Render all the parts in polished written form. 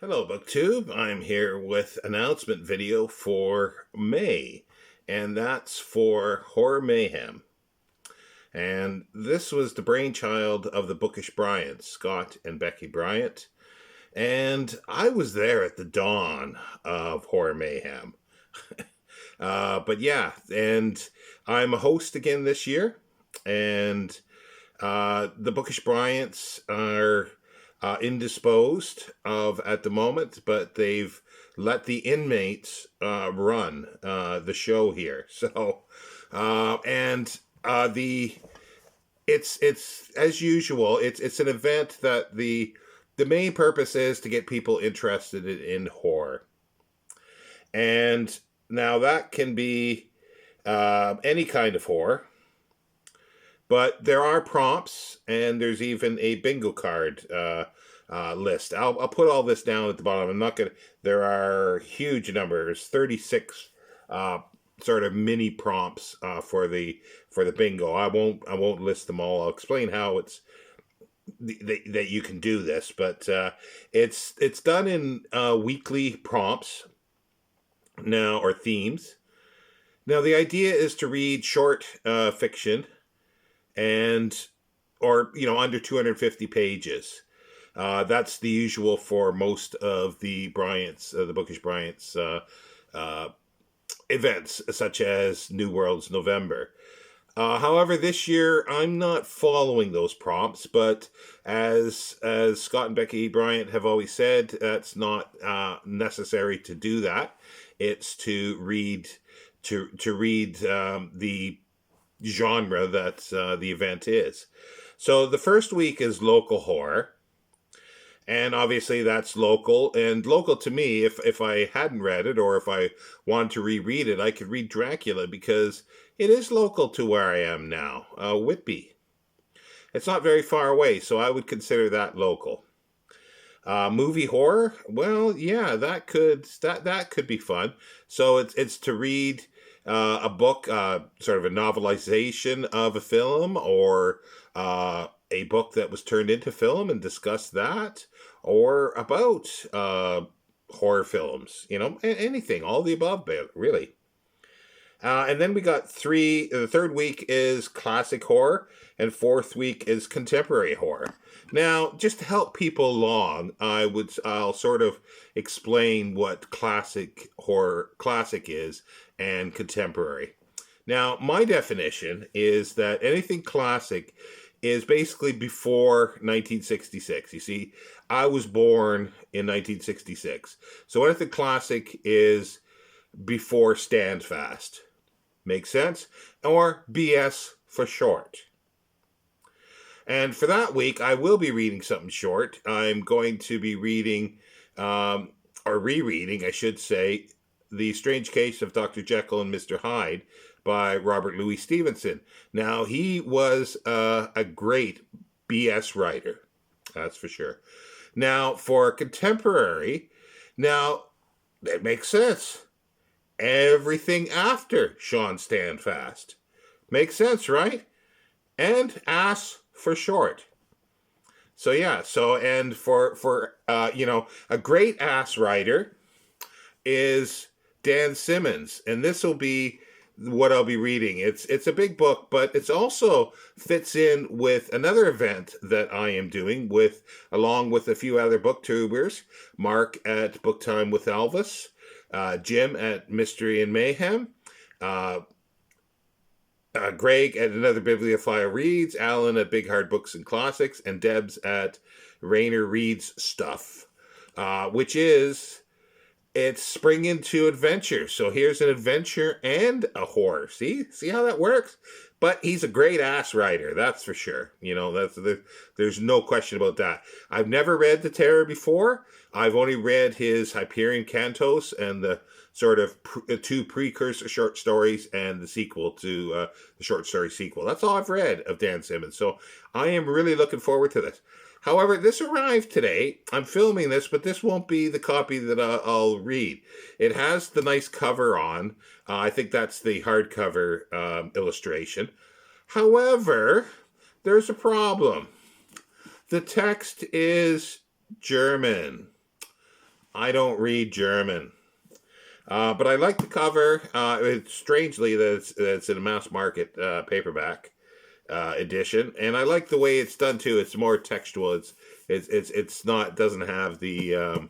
Hello, BookTube. I'm here with announcement video for May, and that's for Horror Mayhem. And this was the brainchild of the bookish Bryants, Scott and Becky Bryant. And I was there at the dawn of Horror Mayhem. But yeah, and I'm a host again this year, and the bookish Bryants are indisposed of at the moment, but they've let the inmates run the show here. So, and the it's as usual. It's an event that the main purpose is to get people interested in horror, and now that can be any kind of horror. But there are prompts, and there's even a bingo card list. I'll put all this down at the bottom. I'm not gonna. There are huge numbers, 36 sort of mini prompts for the bingo. I won't list them all. I'll explain how it's that you can do this, but it's done in weekly prompts now, or themes. Now the idea is to read short fiction, and or under 250 pages. That's the usual for most of the Bryants, the bookish Bryants uh, events, such as New World's November. However, this year I'm not following those prompts, but as Scott and Becky Bryant have always said, that's not necessary to do that. It's to read the genre that the event is. So the first week is local horror, and obviously that's local. And local to me, if I hadn't read it, or if I wanted to reread it, I could read Dracula, because it is local to where I am now, Whitby. It's not very far away, so I would consider that local. Movie horror, well, yeah, that could be fun. So it's to read a book, sort of a novelization of a film, or a book that was turned into film, and discuss that, or about horror films. Anything, all the above, really. And then we got three. The third week is classic horror, and fourth week is contemporary horror. Now, just to help people along, I'll sort of explain what classic is, and contemporary. Now, my definition is that anything classic is basically before 1966. You see, I was born in 1966, so anything classic is before Stand Fast. Make sense? Or BS for short. And for that week, I will be reading something short. I'm going to be reading, or rereading, I should say, The Strange Case of Dr. Jekyll and Mr. Hyde by Robert Louis Stevenson. Now, he was a great BS writer, that's for sure. Now, for contemporary, now, that makes sense. Everything after Sean Standfast. Makes sense, right? And ass for short. So yeah, and for a great ass writer is Dan Simmons, and this will be what I'll be reading. It's a big book, but it's also fits in with another event that I am doing along with a few other booktubers. Mark at Book Time with Elvis, Jim at Mystery and Mayhem, Greg at Another Bibliophile Reads, Alan at Big Hard Books and Classics, and Debs at Rayner Reads Stuff, which is, it's spring into adventure. So here's an adventure and a horror. See how that works? But he's a great ass writer, that's for sure. There's no question about that. I've never read The Terror before. I've only read his Hyperion Cantos and the sort of two precursor short stories, and the sequel to the short story sequel. That's all I've read of Dan Simmons. So I am really looking forward to this. However, this arrived today. I'm filming this, but this won't be the copy that I'll read. It has the nice cover on. I think that's the hardcover illustration. However, there's a problem. The text is German. I don't read German. But I like the cover. It's strangely that it's in a mass market paperback edition, and I like the way it's done too. It's more textual. It's not, doesn't have the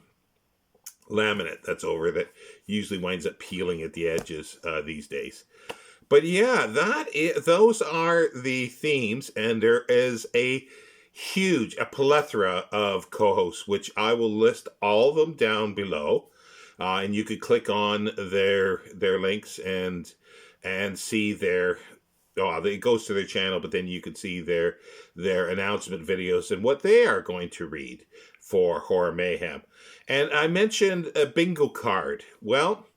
laminate that's over that usually winds up peeling at the edges these days. But yeah, those are the themes, and there is a plethora of co-hosts, which I will list all of them down below, and you could click on their links and see their. Oh, it goes to their channel, but then you could see their announcement videos and what they are going to read for Horror Mayhem. And I mentioned a bingo card. Well,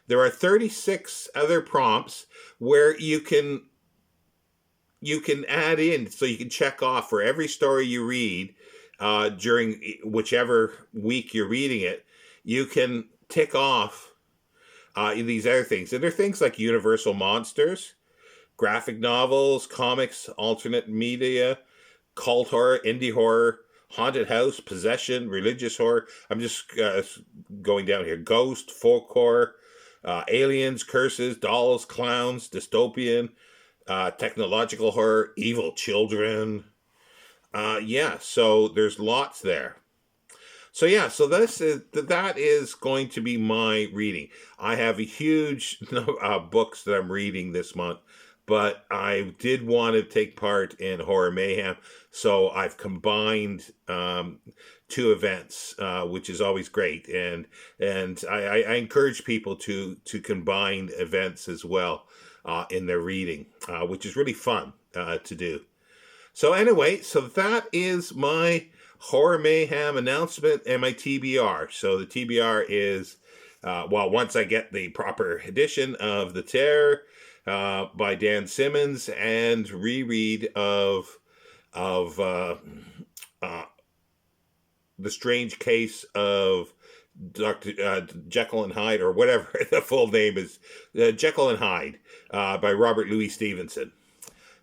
there are 36 other prompts where you can add in, so you can check off for every story you read during whichever week you're reading it. You can tick off these other things. And they're things like Universal Monsters, graphic novels, comics, alternate media, cult horror, indie horror, haunted house, possession, religious horror. I'm just going down here. Ghost, folk horror, aliens, curses, dolls, clowns, dystopian, technological horror, evil children. So there's lots there. So that is going to be my reading. I have a huge books that I'm reading this month, but I did want to take part in Horror Mayhem, so I've combined two events, which is always great, and I encourage people to combine events as well in their reading, which is really fun to do. So anyway, so that is my Horror Mayhem announcement and my TBR. So the TBR is, once I get the proper edition of The Terror by Dan Simmons and reread of The Strange Case of Dr. Jekyll and Hyde, or whatever the full name is, Jekyll and Hyde by Robert Louis Stevenson.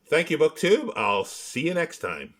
Thank you, BookTube. I'll see you next time.